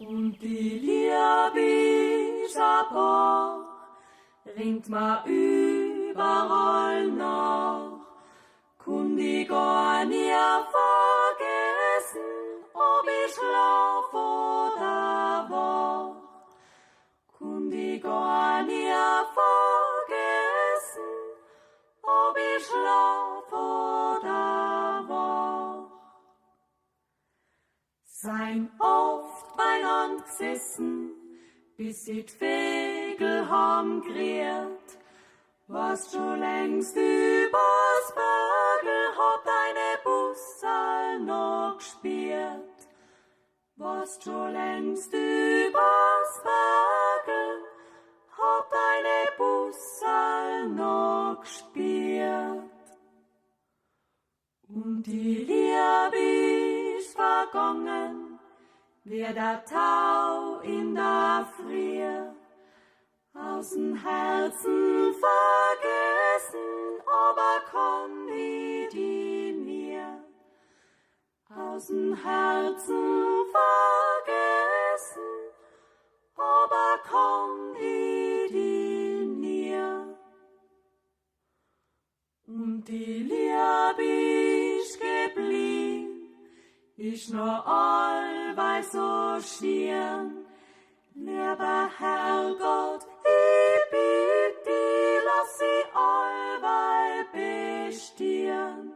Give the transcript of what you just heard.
Und die Liebe ist aber, ringt ma überall nach, kund ich gar nie vergessen, ob ich schlaf oder wach. Kund ich gar nie vergessen, ob ich schlaf oder wach. Sein oft beinand gesessen, bis sie d'Vögel haben geriert. Was schon längst übers Bergel hat deine Bussal noch gespielt. Was schon längst übers Bergel hat deine Bussal noch gespielt. Und die Liebe ist vergangen, wie der Tau in der Früh, aus'm Herzen vergessen, aber kann ich die nie. Aus'm Herzen vergessen, aber kann ich die nie. Und die Liebe ist geblieben, ist noch allweil so schön. Lieber Herrgott, ich bitt dich, lass sie allweil bestehen.